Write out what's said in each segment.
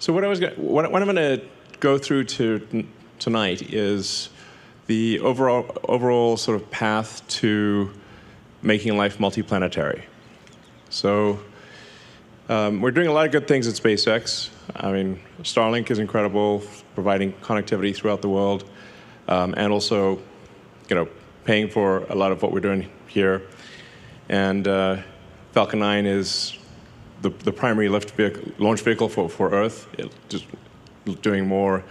So what I'm going to go through tonight is the overall sort of path to making life multiplanetary. So we're doing a lot of good things at SpaceX. I mean, Starlink is incredible, providing connectivity throughout the world, and also, paying for a lot of what we're doing here. And Falcon 9 is the primary launch vehicle for Earth, just doing more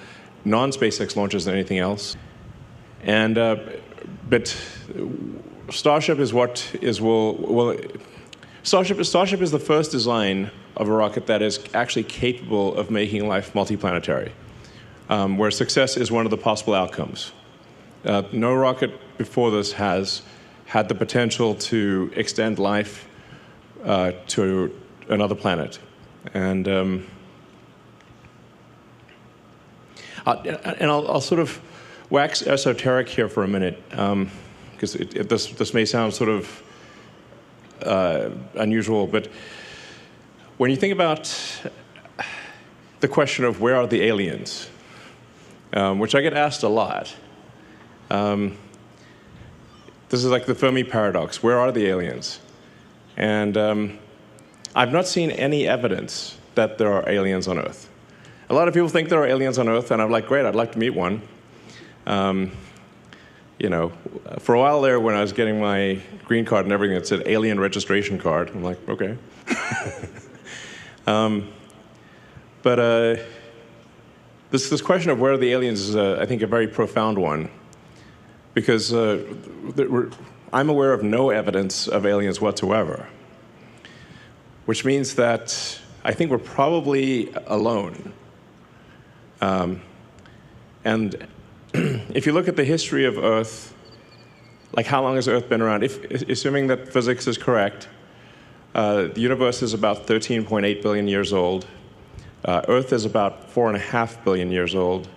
non-SpaceX launches than anything else. And but Starship is Starship is the first design of a rocket that is actually capable of making life multiplanetary, where success is one of the possible outcomes. No rocket before this has had the potential to extend life to another planet. And I'll sort of wax esoteric here for a minute, because this may sound sort of unusual, but when you think about the question of where are the aliens, which I get asked a lot, this is like the Fermi paradox. Where are the aliens? And I've not seen any evidence that there are aliens on Earth. A lot of people think there are aliens on Earth, and I'm like, great, I'd like to meet one. For a while there, when I was getting my green card and everything, it said alien registration card. I'm like, okay. But this question of where are the aliens is, I think, a very profound one, because I'm aware of no evidence of aliens whatsoever, which means that I think we're probably alone. And if you look at the history of Earth, like how long has Earth been around? Assuming that physics is correct, the universe is about 13.8 billion years old. Earth is about 4.5 billion years old.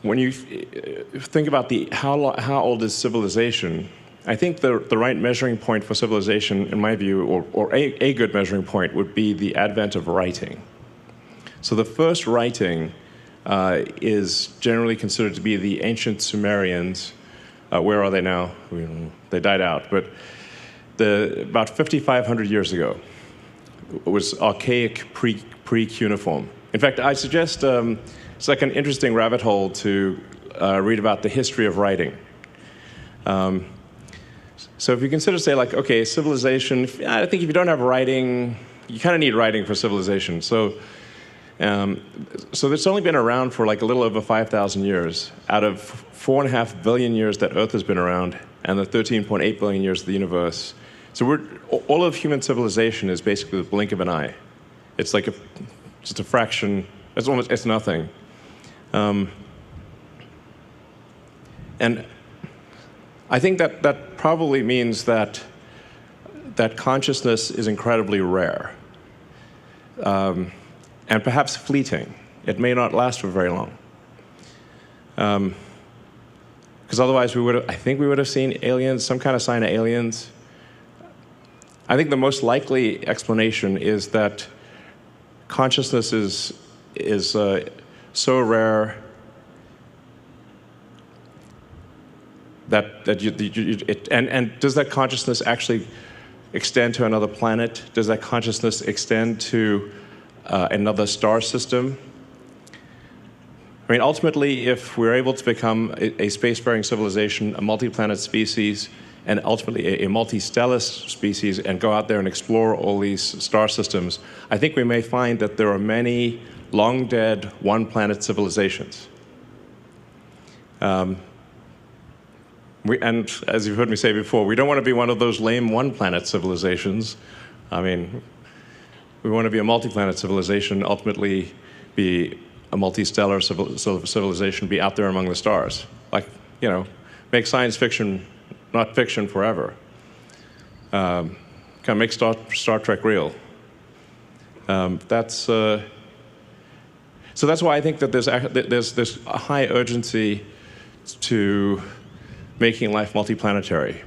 When you think about how old is civilization, I think the right measuring point for civilization, in my view, or a good measuring point, would be the advent of writing. So the first writing is generally considered to be the ancient Sumerians. Where are they now? They died out, but about 5,500 years ago, it was archaic pre-cuneiform. In fact, I suggest it's like an interesting rabbit hole to read about the history of writing. So if you consider, say, like, okay, civilization, I think if you don't have writing, you kind of need writing for civilization. So it's only been around for like a little over 5,000 years out of 4.5 billion years that Earth has been around, and the 13.8 billion years of the universe. So all of human civilization is basically the blink of an eye. It's like just a fraction. It's nothing. And I think that probably means that consciousness is incredibly rare. And perhaps fleeting. It may not last for very long. Because otherwise I think we would have seen aliens, some kind of sign of aliens. I think the most likely explanation is that consciousness is so rare that and does that consciousness actually extend to another planet? Does that consciousness extend to another star system? I mean, ultimately, if we're able to become a spacefaring civilization, a multi-planet species, and ultimately a multi-stellar species, and go out there and explore all these star systems, I think we may find that there are many long-dead one-planet civilizations. And as you've heard me say before, we don't want to be one of those lame one-planet civilizations. I mean, we want to be a multi-planet civilization, ultimately be a multi-stellar civilization, be out there among the stars. Like, make science fiction not fiction forever. Kind of make Star Trek real. So that's why I think that there's a high urgency to making life multiplanetary.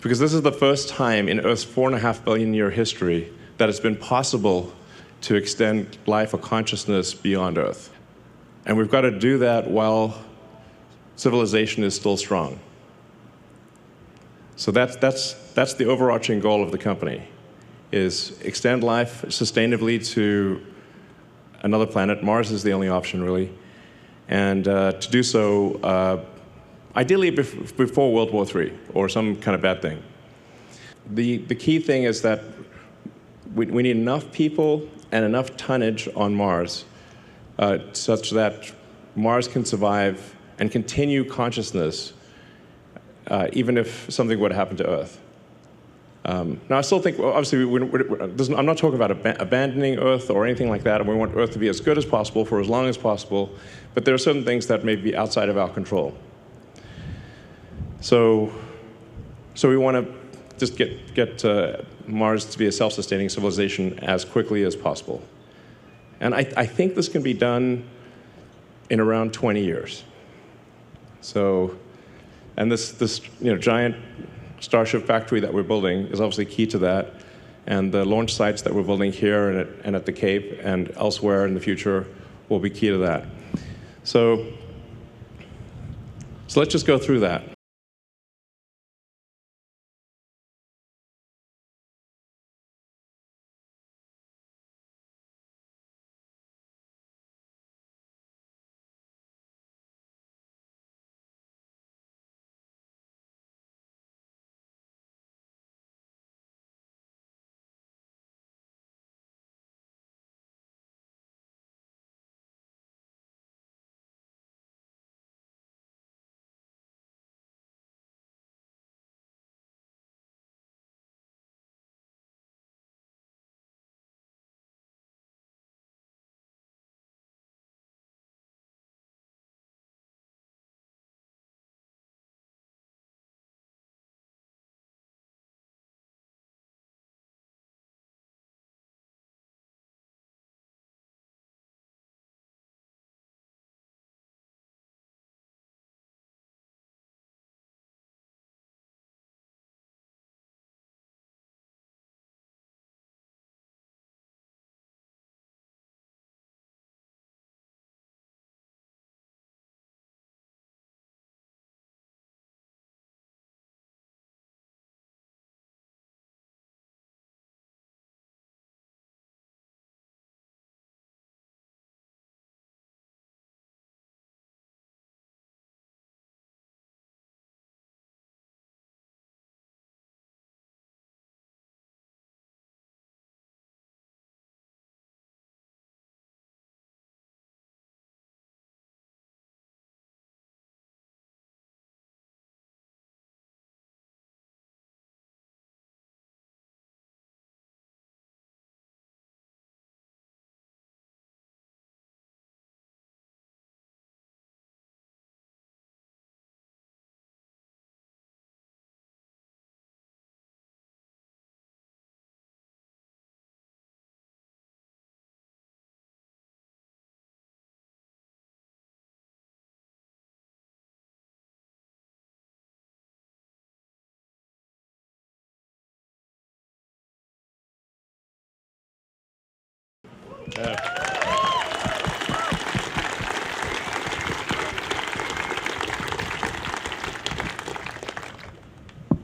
because this is the first time in Earth's 4.5 billion year history that it's been possible to extend life or consciousness beyond Earth. And we've got to do that while civilization is still strong. So that's the overarching goal of the company, is extend life sustainably to another planet. Mars is the only option, really. And to do so, ideally before World War III or some kind of bad thing. The key thing is that we need enough people and enough tonnage on Mars such that Mars can survive and continue consciousness even if something were to happen to Earth. Now, I still think, well, obviously, I'm not talking about abandoning Earth or anything like that, and we want Earth to be as good as possible for as long as possible, but there are certain things that may be outside of our control. So we want to just get Mars to be a self-sustaining civilization as quickly as possible. And I think this can be done in around 20 years. So, and this giant Starship factory that we're building is obviously key to that. And the launch sites that we're building here and at the Cape and elsewhere in the future will be key to that. So let's just go through that.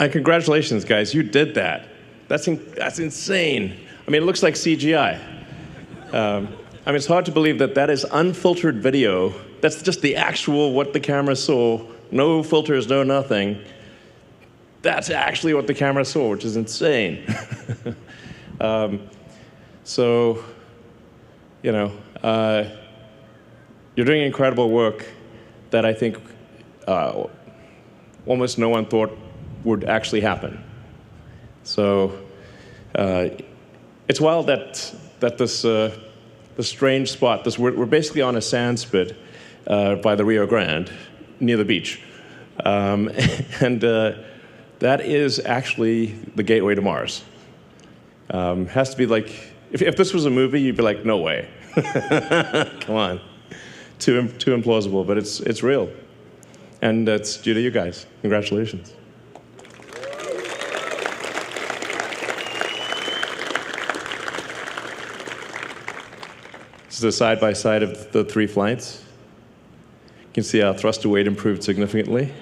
And congratulations, guys, you did that. That's insane. I mean, it looks like CGI. I mean, it's hard to believe that is unfiltered video. That's just the actual what the camera saw. No filters, no nothing. That's actually what the camera saw, which is insane. So, you're doing incredible work that I think almost no one thought would actually happen. So it's wild that this strange spot, we're basically on a sand spit by the Rio Grande, near the beach. And that is actually the gateway to Mars. Has to be like, if this was a movie, you'd be like, no way. Come on. Too implausible, but it's real. And it's due to you guys. Congratulations. This is the side-by-side of the 3 flights. You can see our thrust to weight improved significantly.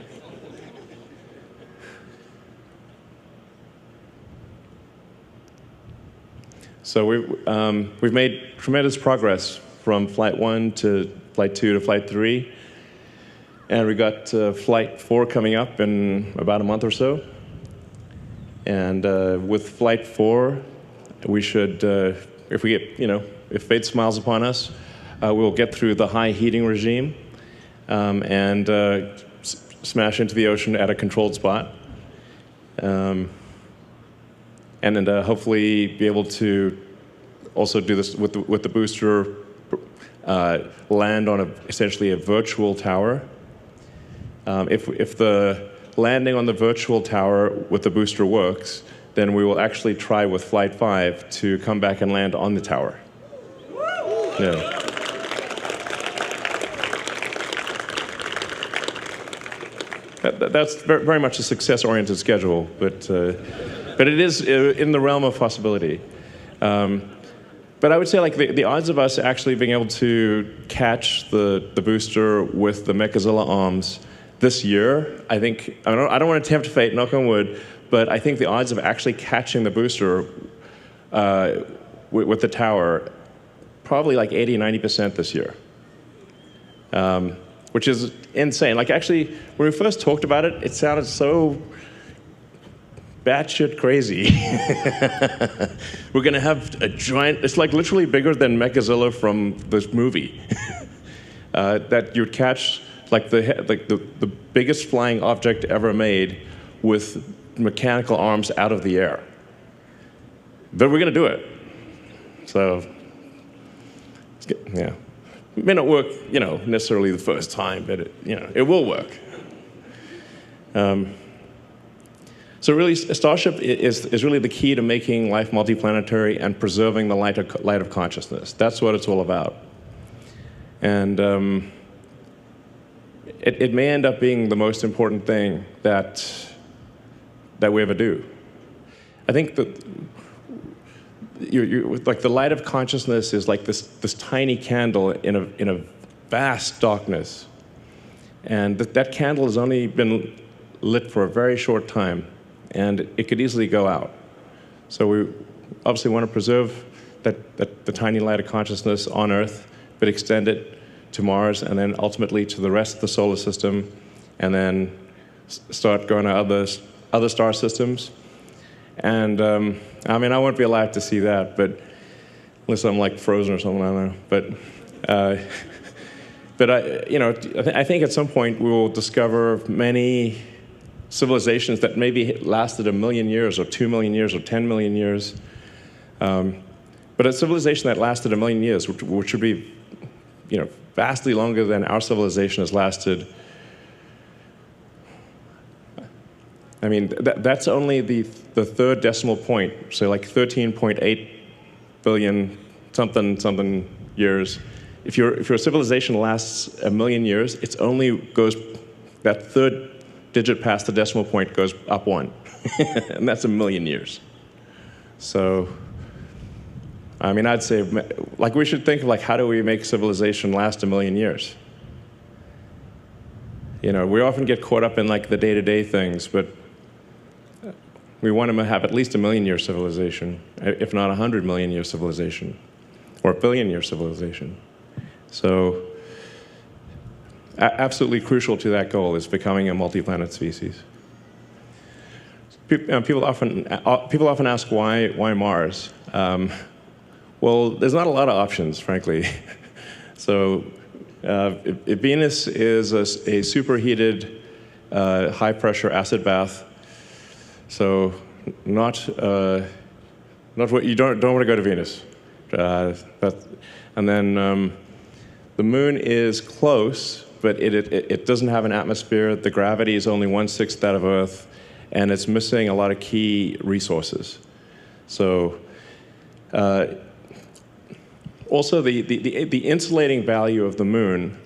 So we've made tremendous progress from Flight 1 to Flight 2 to Flight 3. And we got Flight 4 coming up in about a month or so. And with Flight 4, we should, if we get, if fate smiles upon us, we'll get through the high heating regime and smash into the ocean at a controlled spot. And then hopefully be able to also do this with the booster, land on essentially a virtual tower. If the landing on the virtual tower with the booster works, then we will actually try with Flight 5 to come back and land on the tower. Yeah. That's very much a success-oriented schedule, but it is in the realm of possibility. But I would say, like, the odds of us actually being able to catch the booster with the Mechazilla arms this year, I think, I don't want to tempt fate, knock on wood, but I think the odds of actually catching the booster with the tower, probably like 80, 90% this year. Which is insane. Like, actually, when we first talked about it, it sounded so batshit crazy. We're going to have a giant, it's like literally bigger than Mechazilla from this movie. That you'd catch like the biggest flying object ever made with mechanical arms out of the air. But we're going to do it. So, yeah. It may not work, necessarily the first time, but it will work. So really, Starship is really the key to making life multiplanetary and preserving the light of consciousness. That's what it's all about. And it may end up being the most important thing that we ever do. I think that like the light of consciousness is like this tiny candle in a vast darkness, and that candle has only been lit for a very short time, and it could easily go out. So we obviously want to preserve the tiny light of consciousness on Earth, but extend it to Mars, and then ultimately to the rest of the solar system, and then start going to other star systems. And I mean, I won't be alive to see that, but unless I'm like frozen or something, I don't know. But I think at some point we will discover many civilizations that maybe lasted 1 million years, or 2 million years, or 10 million years. But a civilization that lasted 1 million years, which would be, vastly longer than our civilization has lasted. I mean, that's only the third decimal point, so like 13.8 billion something years. If your civilization lasts 1 million years, it's only goes, that third digit past the decimal point goes up 1, and that's 1 million years. So, I mean, I'd say, like, we should think of, like, how do we make civilization last 1 million years? We often get caught up in, like, the day-to-day things, but we want to have at least 1 million-year civilization, if not 100 million-year civilization, or 1 billion-year civilization. So, absolutely crucial to that goal is becoming a multi-planet species. People often ask why Mars. Well, there's not a lot of options, frankly. So, if Venus is a superheated, high-pressure acid bath. So, not what you don't want to go to Venus. And then the Moon is close, but it doesn't have an atmosphere. The gravity is only 1/6 that of Earth, and it's missing a lot of key resources. So, also the insulating value of the Moon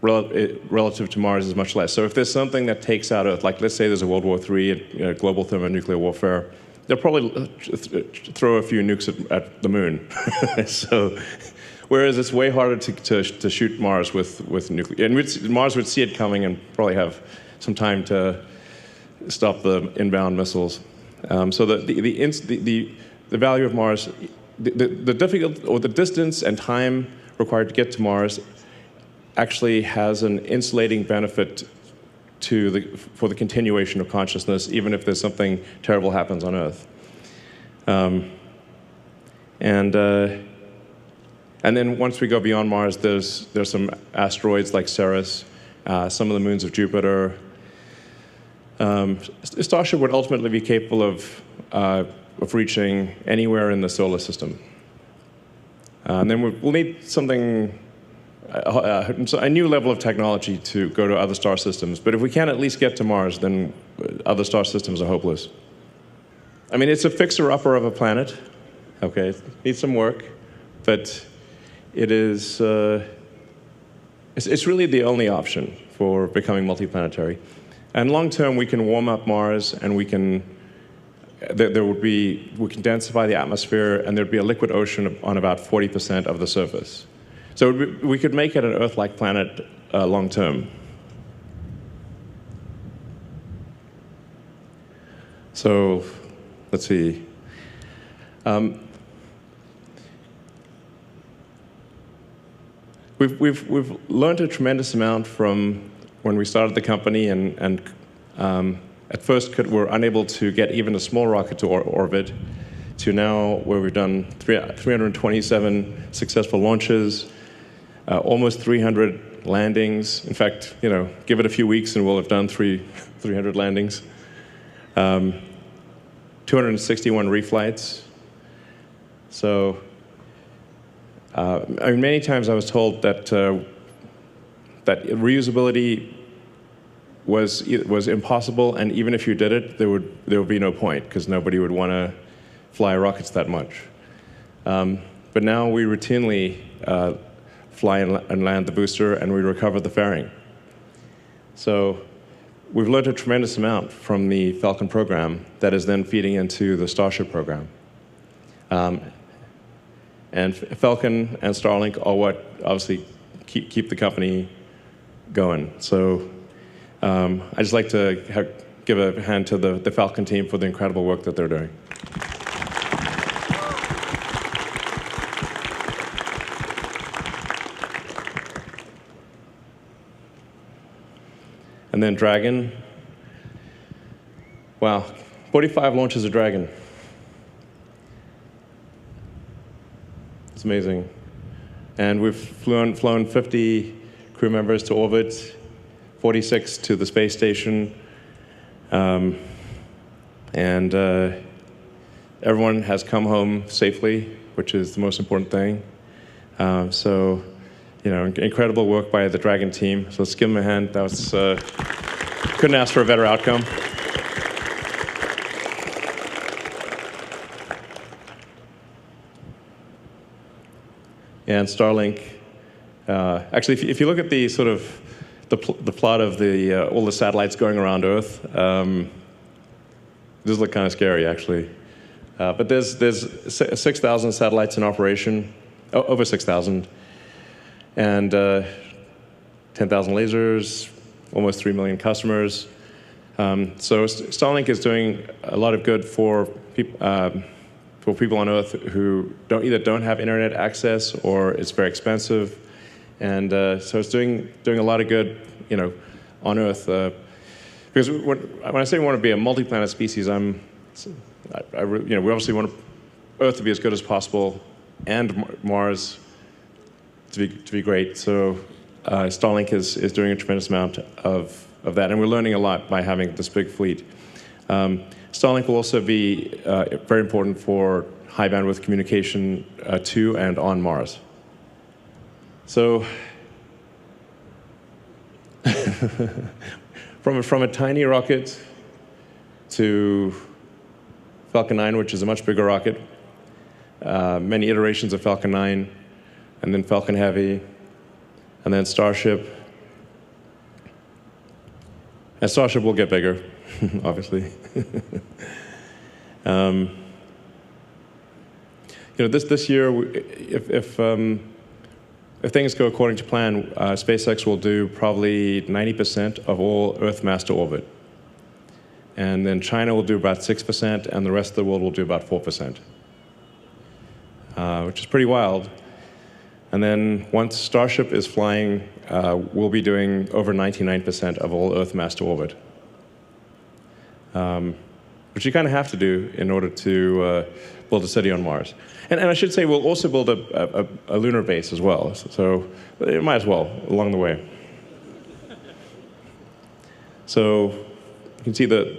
relative to Mars is much less. So if there's something that takes out Earth, like let's say there's a World War III, global thermonuclear warfare, they'll probably throw a few nukes at the Moon. So Whereas it's way harder to shoot Mars with nuclear. And Mars would see it coming and probably have some time to stop the inbound missiles. So the value of Mars, the distance and time required to get to Mars actually has an insulating benefit for the continuation of consciousness, even if there's something terrible happens on Earth. And then once we go beyond Mars, there's some asteroids like Ceres, some of the moons of Jupiter. Starship would ultimately be capable of reaching anywhere in the solar system. And then we'll need something, a new level of technology to go to other star systems. But if we can't at least get to Mars, then other star systems are hopeless. I mean, it's a fixer-upper of a planet. Okay, it needs some work, but it is. It's really the only option for becoming multiplanetary. And long term, we can warm up Mars, and we can densify the atmosphere, and there'd be a liquid ocean on about 40% of the surface. So we could make it an Earth-like planet long term. So let's see. We've learned a tremendous amount from when we started the company, and at first were unable to get even a small rocket to orbit, to now where we've done 327 successful launches, almost 300 landings. In fact, give it a few weeks and we'll have done 300 landings. 261 reflights. So, many times I was told that that reusability was impossible, and even if you did it, there would be no point because nobody would want to fly rockets that much. But now we routinely fly and land the booster, and we recover the fairing. So we've learned a tremendous amount from the Falcon program that is then feeding into the Starship program. And Falcon and Starlink are what obviously keep the company going. So I'd just like to give a hand to the Falcon team for the incredible work that they're doing. And then Dragon. Wow, 45 launches of Dragon. It's amazing. And we've flown 50 crew members to orbit, 46 to the space station, and everyone has come home safely, which is the most important thing. So, incredible work by the Dragon team. So let's give them a hand. That was couldn't ask for a better outcome. And Starlink, actually, if you look at the sort of the plot of all the satellites going around Earth, this look kind of scary, actually. But there's 6,000 satellites in operation, over 6,000, and 10,000 lasers, almost 3 million customers. So Starlink is doing a lot of good for people on Earth who either don't have internet access or it's very expensive, and so it's doing a lot of good, on Earth. Because when I say we want to be a multi-planet species, we obviously want Earth to be as good as possible, and Mars to be great. So Starlink is doing a tremendous amount of that, and we're learning a lot by having this big fleet. Starlink will also be very important for high bandwidth communication to and on Mars. So, from a tiny rocket to Falcon 9, which is a much bigger rocket, many iterations of Falcon 9, and then Falcon Heavy, and then Starship. And Starship will get bigger, obviously. This year, if if things go according to plan, SpaceX will do probably 90% of all Earth mass to orbit. And then China will do about 6%, and the rest of the world will do about 4%, which is pretty wild. And then once Starship is flying, we'll be doing over 99% of all Earth mass to orbit, which you kind of have to do in order to build a city on Mars. And I should say we'll also build a lunar base as well, so it might as well along the way. So you can see that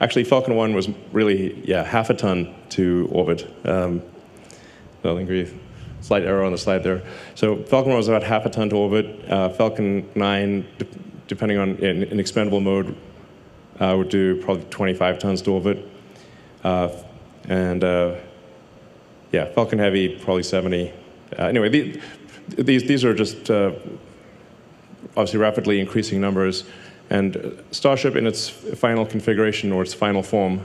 actually Falcon 1 was really, half a ton to orbit. So I think we slight error on the slide there. So Falcon 1 was about half a ton to orbit. Falcon 9, depending on in expendable mode, would do probably 25 tons to orbit. Falcon Heavy, probably 70. Anyway, these are just obviously rapidly increasing numbers. And Starship in its final configuration or its final form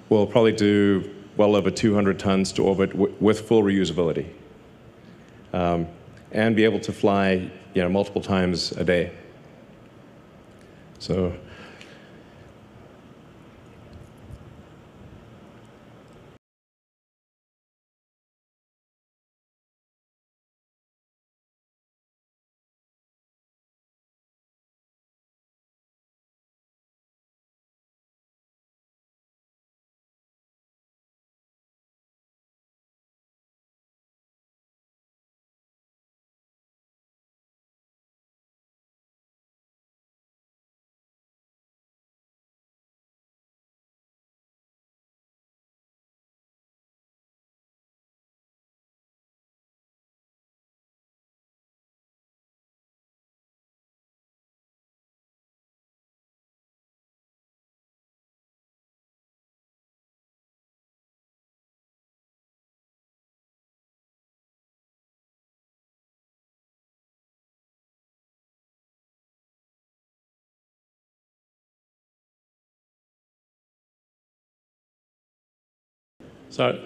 will probably do well over 200 tons to orbit with full reusability. And be able to fly multiple times a day. So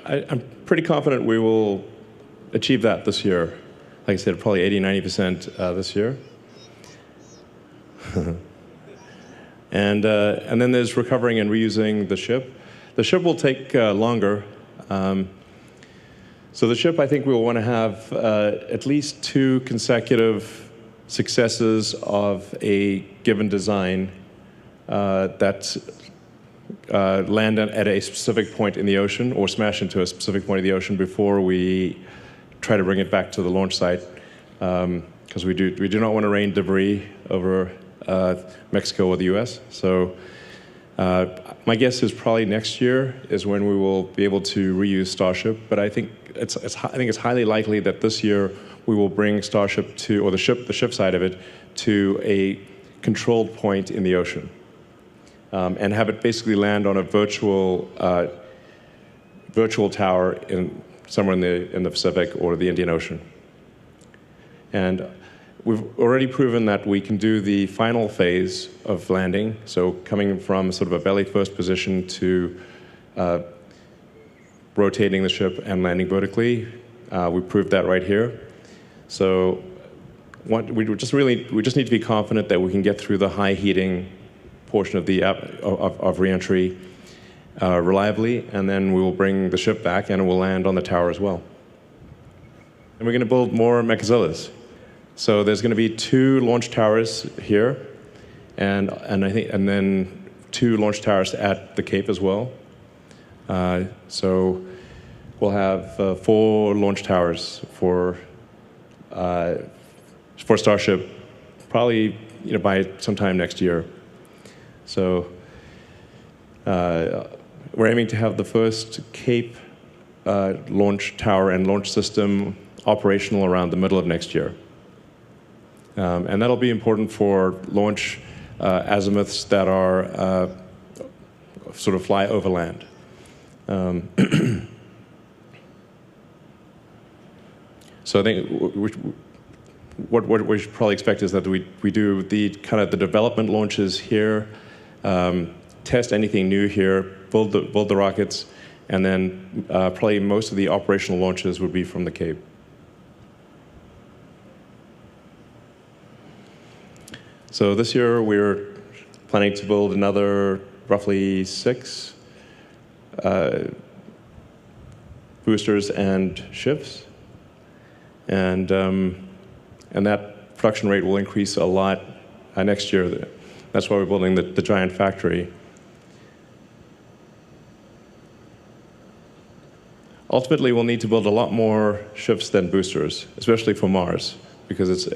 I'm pretty confident we will achieve that this year. Like I said, probably 80–90% this year. And then there's recovering and reusing the ship. The ship will take longer. So the ship, I think we will want to have at least 2 consecutive successes of a given design that land at a specific point in the ocean or smash into a specific point of the ocean before we try to bring it back to the launch site, because we do not want to rain debris over Mexico or the U.S. So my guess is probably next year is when we will be able to reuse Starship. But I think it's highly likely that this year we will bring Starship to, or the ship side of it, to a controlled point in the ocean. And have it basically land on a virtual tower somewhere in the Pacific or the Indian Ocean. And we've already proven that we can do the final phase of landing, so coming from sort of a belly-first position to rotating the ship and landing vertically. We proved that right here. So we just need to be confident that we can get through the high heating portion of the of reentry reliably, and then we will bring the ship back and it will land on the tower as well. And we're going to build more Mechazillas. So there's going to be 2 launch towers here, and then 2 launch towers at the Cape as well. So we'll have 4 launch towers for Starship, probably by sometime next year. So we're aiming to have the first Cape launch tower and launch system operational around the middle of next year. And that'll be important for launch azimuths that are sort of fly over land. So I think what we should probably expect is that we do the kind of the development launches here, test anything new here, build the rockets, and then probably most of the operational launches would be from the Cape. So this year we're planning to build another roughly 6 boosters and ships, and that production rate will increase a lot next year. That's why we're building the giant factory. Ultimately, we'll need to build a lot more ships than boosters, especially for Mars, because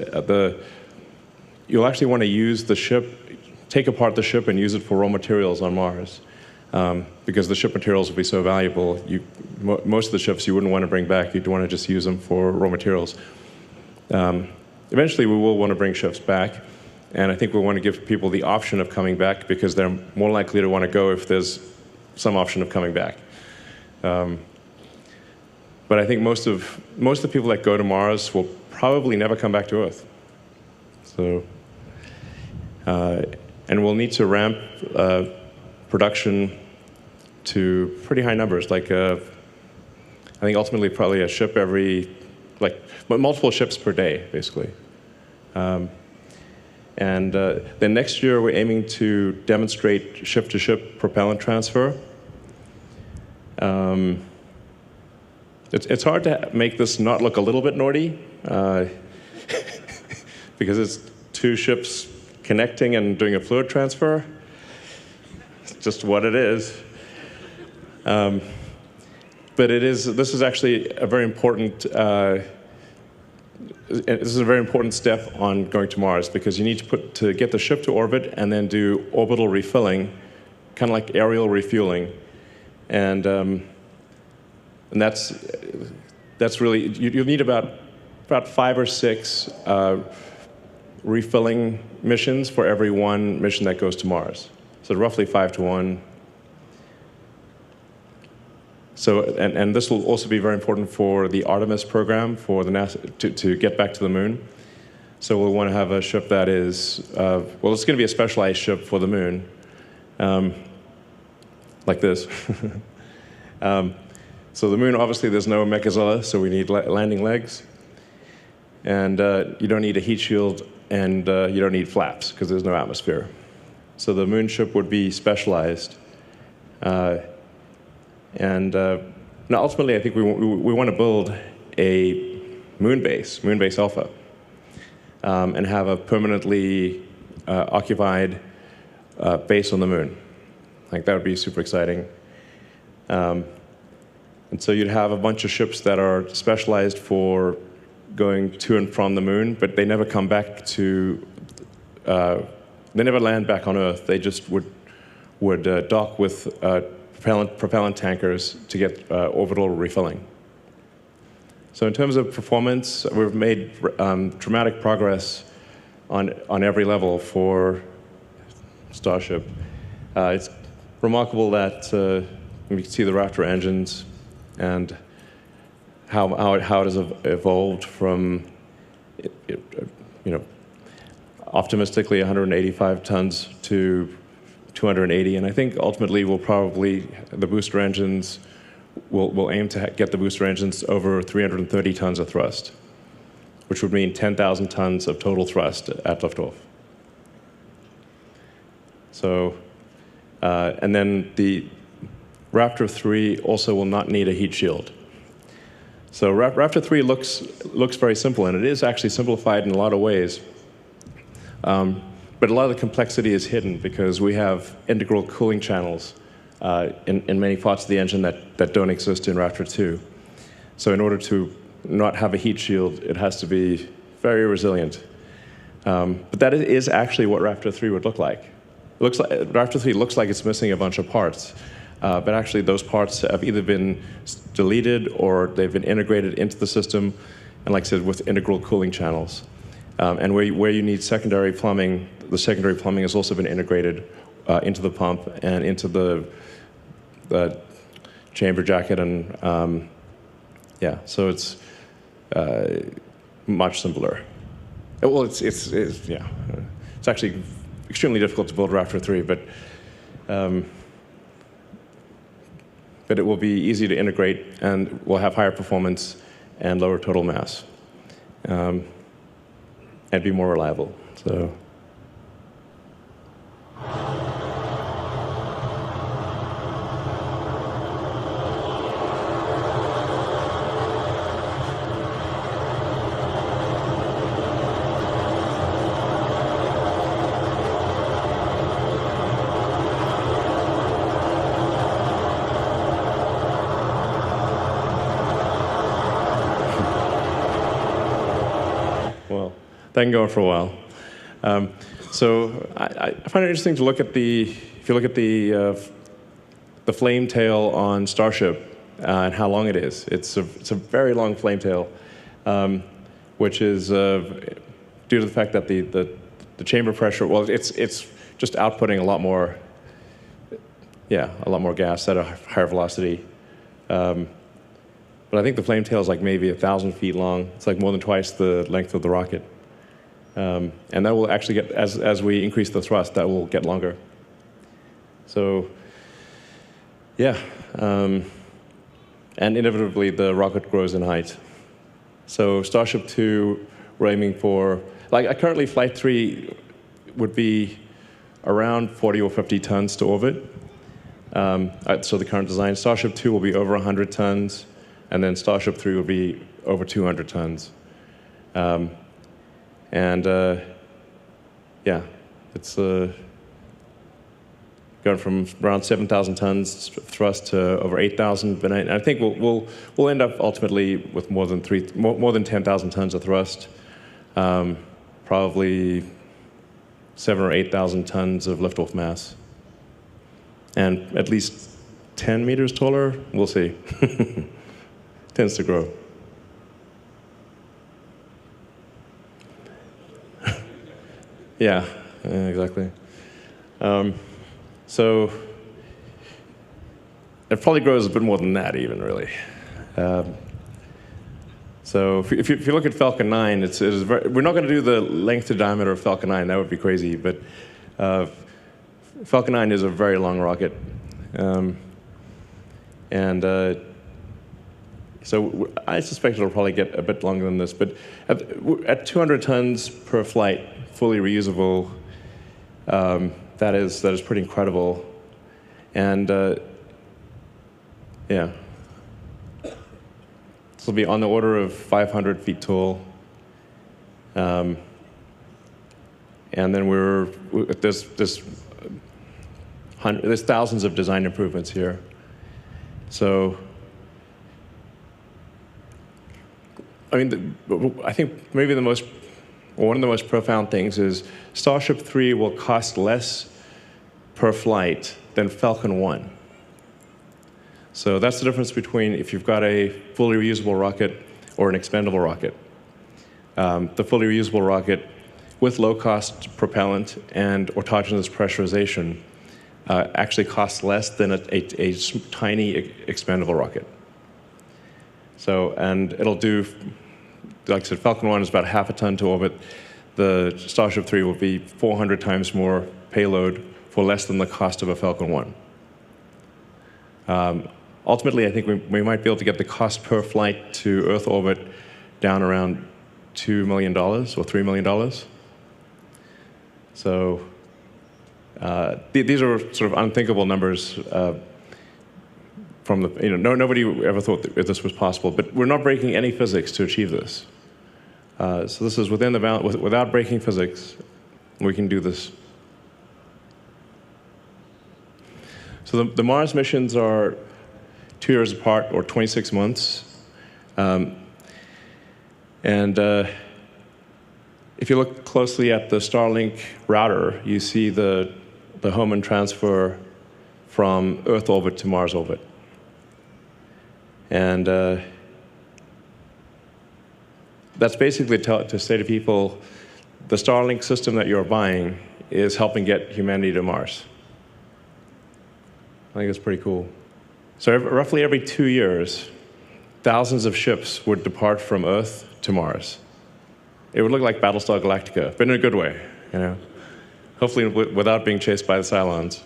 you'll actually want to use the ship, take apart the ship and use it for raw materials on Mars. Because the ship materials will be so valuable, most of the ships you wouldn't want to bring back, you'd want to just use them for raw materials. Eventually we will want to bring ships back, and I think we want to give people the option of coming back because they're more likely to want to go if there's some option of coming back. But I think most of the people that go to Mars will probably never come back to Earth. So, and we'll need to ramp production to pretty high numbers. Like, I think ultimately probably a ship multiple ships per day, basically. And then next year we're aiming to demonstrate ship-to-ship propellant transfer. It's hard to make this not look a little bit naughty, because it's 2 ships connecting and doing a fluid transfer. It's just what it is. But this is actually a very important step on going to Mars, because you need to get the ship to orbit and then do orbital refilling, kind of like aerial refueling, and that's really you'll need about 5 or 6 refilling missions for every 1 mission that goes to Mars. So roughly 5 to 1. So, and this will also be very important for the Artemis program for the NASA to get back to the moon. So we'll want to have a ship that is, well, it's going to be a specialized ship for the moon, like this. So the moon, obviously, there's no Mechazilla, so we need landing legs. And you don't need a heat shield, and you don't need flaps, because there's no atmosphere. So the moon ship would be specialized. Now, ultimately, I think we want to build a moon base Alpha, and have a permanently occupied base on the moon. Like, that would be super exciting. And so you'd have a bunch of ships that are specialized for going to and from the moon, but they never come back to, they never land back on Earth. They just would dock with propellant tankers to get orbital refilling. So in terms of performance, we've made dramatic progress on every level for Starship. It's remarkable that you can see the Raptor engines and how it has evolved from, optimistically 185 tons to 280, and I think ultimately the booster engines will aim to get the booster engines over 330 tons of thrust, which would mean 10,000 tons of total thrust at liftoff. So, and then the Raptor 3 also will not need a heat shield. So Raptor 3 looks very simple, and it is actually simplified in a lot of ways. But a lot of the complexity is hidden because we have integral cooling channels in many parts of the engine that don't exist in Raptor 2. So in order to not have a heat shield, it has to be very resilient. But that is actually what Raptor 3 would look like. Raptor 3 looks like it's missing a bunch of parts, but actually those parts have either been deleted or they've been integrated into the system, and like I said, with integral cooling channels. And where you need secondary plumbing, the secondary plumbing has also been integrated into the pump and into the chamber jacket, and yeah, so it's much simpler. Well, it's actually extremely difficult to build Raptor 3, but but it will be easy to integrate and will have higher performance and lower total mass, and be more reliable. So. Well, that can go on for a while. So I find it interesting to look at if you look at the flame tail on Starship and how long it is. It's a very long flame tail, which is due to the fact that the chamber pressure, well, it's just outputting a lot more gas at a higher velocity. But I think the flame tail is like maybe 1,000 feet long. It's like more than twice the length of the rocket. And that will actually get, as we increase the thrust, that will get longer. So, yeah. And inevitably, the rocket grows in height. So Starship 2, we're aiming for, like currently Flight 3 would be around 40 or 50 tons to orbit. So the current design, Starship 2 will be over 100 tons. And then Starship 3 will be over 200 tons. Yeah, it's going from around 7,000 tons thrust to over 8,000. But I think we'll end up ultimately with more than 10,000 tons of thrust, probably 7,000 or 8,000 tons of liftoff mass, and at least 10 meters taller. We'll see. Tends to grow. Yeah, exactly. So it probably grows a bit more than that, even really. So if you look at Falcon 9, we're not going to do the length to diameter of Falcon 9. That would be crazy. But Falcon 9 is a very long rocket, so I suspect it'll probably get a bit longer than this. But at 200 tons per flight, fully reusable, that is pretty incredible. And yeah, this will be on the order of 500 feet tall. And then there's thousands of design improvements here. So. I mean, I think maybe one of the most profound things is Starship 3 will cost less per flight than Falcon 1. So that's the difference between if you've got a fully reusable rocket or an expendable rocket. The fully reusable rocket with low-cost propellant and autogenous pressurization actually costs less than a tiny expendable rocket. So, and it'll do, like I said, Falcon 1 is about half a ton to orbit. The Starship 3 will be 400 times more payload for less than the cost of a Falcon 1. Ultimately, I think we might be able to get the cost per flight to Earth orbit down around $2 million or $3 million. So these are sort of unthinkable numbers. Nobody ever thought that this was possible, but we're not breaking any physics to achieve this. So this is within the bound, without breaking physics, we can do this. So the Mars missions are 2 years apart, or 26 months. If you look closely at the Starlink router, you see the home and transfer from Earth orbit to Mars orbit. And that's basically to say to people, the Starlink system that you're buying is helping get humanity to Mars. I think it's pretty cool. So roughly every 2 years, thousands of ships would depart from Earth to Mars. It would look like Battlestar Galactica, but in a good way, you know. Hopefully without being chased by the Cylons.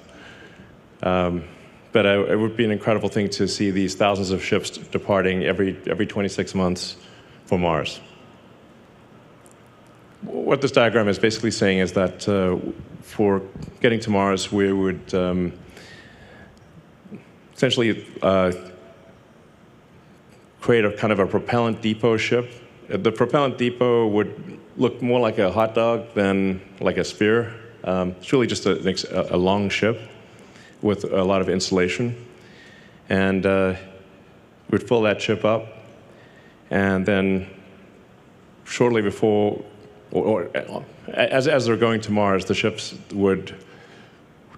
But it would be an incredible thing to see these thousands of ships departing every 26 months for Mars. What this diagram is basically saying is that for getting to Mars, we would essentially create a kind of a propellant depot ship. The propellant depot would look more like a hot dog than like a sphere. It's really just a long ship with a lot of insulation. And we'd fill that ship up, and then shortly before, or as they're going to Mars, the ships would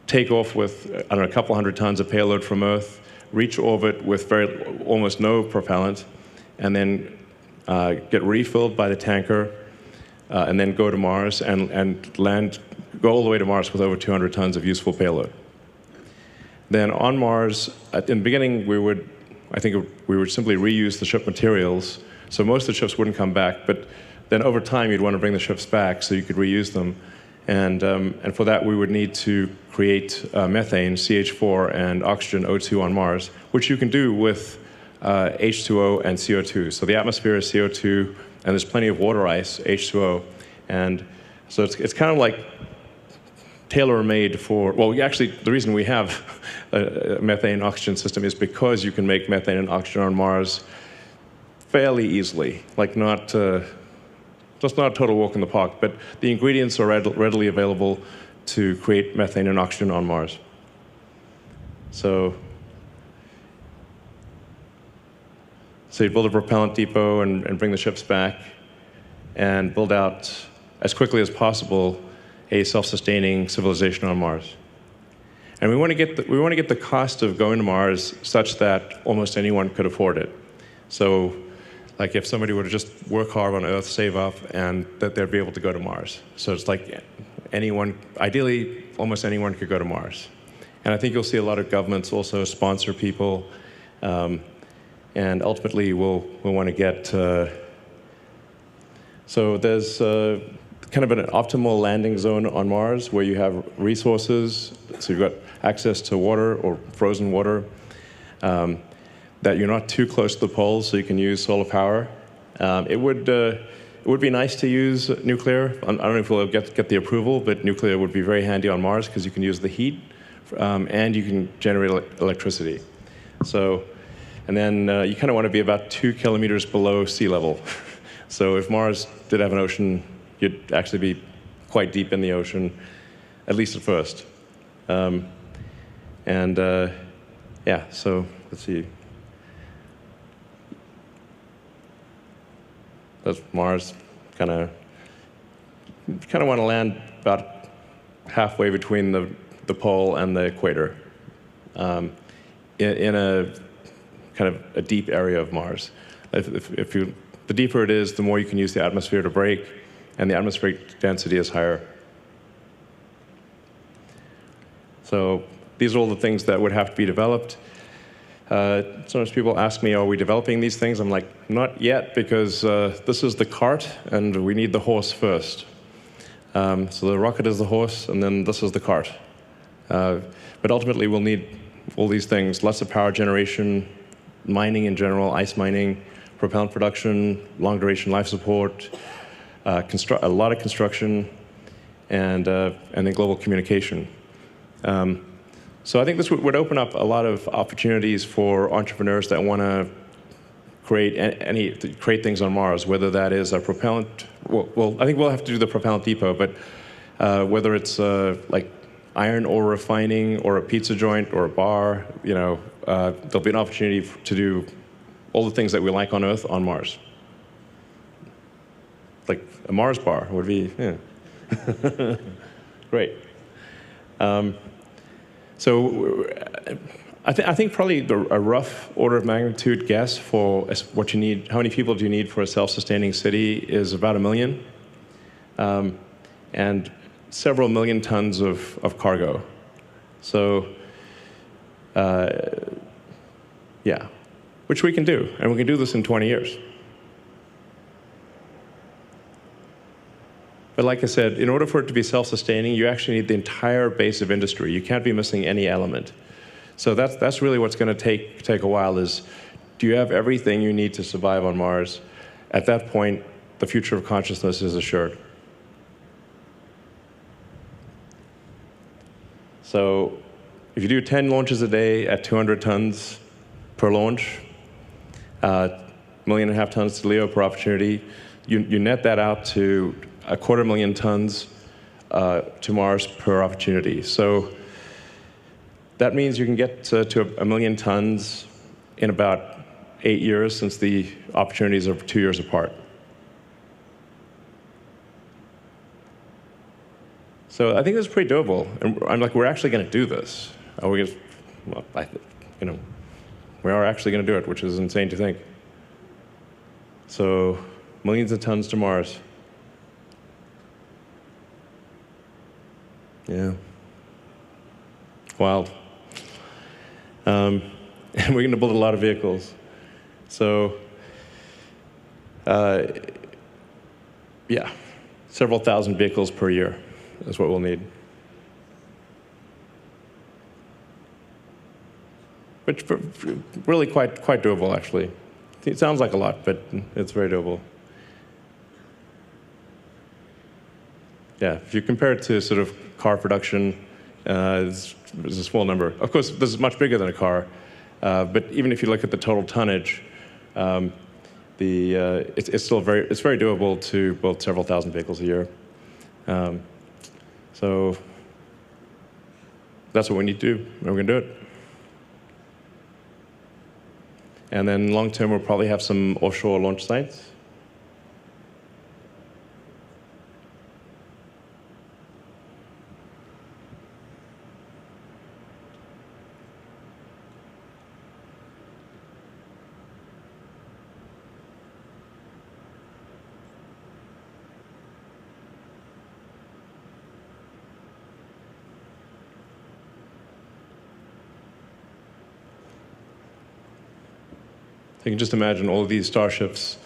take off with, I don't know, a couple hundred tons of payload from Earth, reach orbit with almost no propellant, and then get refilled by the tanker, and then go to Mars and land, go all the way to Mars with over 200 tons of useful payload. Then on Mars, in the beginning, I think we would simply reuse the ship materials, so most of the ships wouldn't come back, but then over time, you'd want to bring the ships back so you could reuse them. And for that, we would need to create methane, CH4, and oxygen, O2 on Mars, which you can do with H2O and CO2. So the atmosphere is CO2, and there's plenty of water ice, H2O. And so it's kind of like tailor-made for, well, actually, the reason we have a methane oxygen system is because you can make methane and oxygen on Mars fairly easily, like just not a total walk in the park, but the ingredients are readily available to create methane and oxygen on Mars. So you build a propellant depot and bring the ships back, and build out, as quickly as possible, a self-sustaining civilization on Mars. And we want to get the cost of going to Mars such that almost anyone could afford it. So, like if somebody were to just work hard on Earth, save up, and that they'd be able to go to Mars. So it's like anyone, ideally, almost anyone could go to Mars. And I think you'll see a lot of governments also sponsor people, and ultimately we'll want to get. So there's kind of an optimal landing zone on Mars where you have resources. So you've got access to water or frozen water. That you're not too close to the poles, so you can use solar power. It would be nice to use nuclear. I don't know if we'll get the approval, but nuclear would be very handy on Mars because you can use the heat, and you can generate electricity. So, and then you kind of want to be about 2 kilometers below sea level. So if Mars did have an ocean, you'd actually be quite deep in the ocean, at least at first. Yeah, so let's see. That's Mars, kind of want to land about halfway between the pole and the equator, in a kind of a deep area of Mars. The deeper it is, the more you can use the atmosphere to brake, and the atmospheric density is higher. So these are all the things that would have to be developed. Sometimes people ask me, are we developing these things? I'm like, not yet, because this is the cart, and we need the horse first. So the rocket is the horse, and then this is the cart. But ultimately, we'll need all these things, lots of power generation, mining in general, ice mining, propellant production, long-duration life support, a lot of construction, and then global communication. So I think this would open up a lot of opportunities for entrepreneurs that want to create things on Mars, whether that is a propellant. Well, I think we'll have to do the propellant depot, but whether it's like iron ore refining or a pizza joint or a bar, there'll be an opportunity to do all the things that we like on Earth on Mars. Like a Mars bar would be, yeah. Great. So I think probably a rough order of magnitude guess for what you need, how many people do you need for a self-sustaining city is about 1 million, and several million tons of cargo. So, yeah, which we can do, and we can do this in 20 years. But like I said, in order for it to be self-sustaining, you actually need the entire base of industry. You can't be missing any element. So that's really what's going to take a while is, do you have everything you need to survive on Mars? At that point, the future of consciousness is assured. So if you do 10 launches a day at 200 tons per launch, 1.5 million tons to LEO per opportunity, you net that out to 250,000 tons to Mars per opportunity. So that means you can get to 1 million tons in about 8 years, since the opportunities are 2 years apart. So I think this is pretty doable, and I'm like, we're actually going to do this. Are we? Well, we are actually going to do it, which is insane to think. So, millions of tons to Mars. Yeah. Wild. And we're going to build a lot of vehicles. So, yeah, several thousand vehicles per year is what we'll need. Which really quite doable, actually. It sounds like a lot, but it's very doable. Yeah, if you compare it to sort of car production, it's a small number. Of course, this is much bigger than a car, but even if you look at the total tonnage, it's still very doable to build several thousand vehicles a year. So that's what we need to do, and we're going to do it. And then long term, we'll probably have some offshore launch sites. You can just imagine all of these starships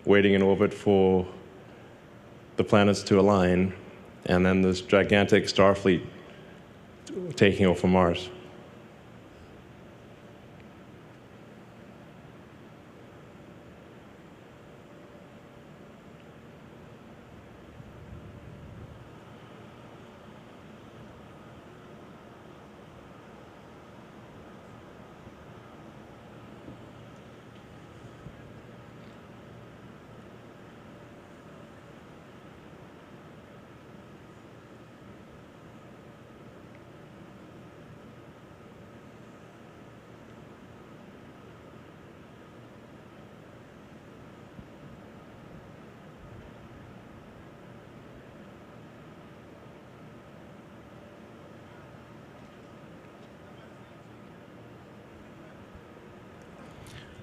waiting in orbit for the planets to align, and then this gigantic star fleet taking off from Mars.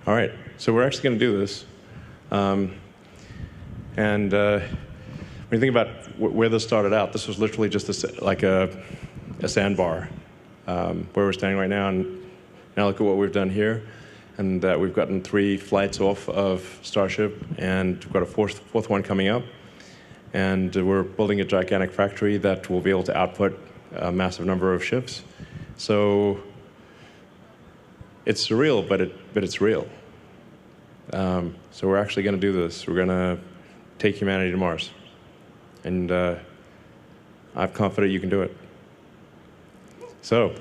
All right, so we're actually going to do this. When you think about where this started out, this was literally just like a sandbar where we're standing right now. And now look at what we've done here. And we've gotten 3 flights off of Starship, and we've got a fourth one coming up. And we're building a gigantic factory that will be able to output a massive number of ships. So it's surreal, but it's real. So we're actually going to do this. We're going to take humanity to Mars. And I'm confident you can do it. So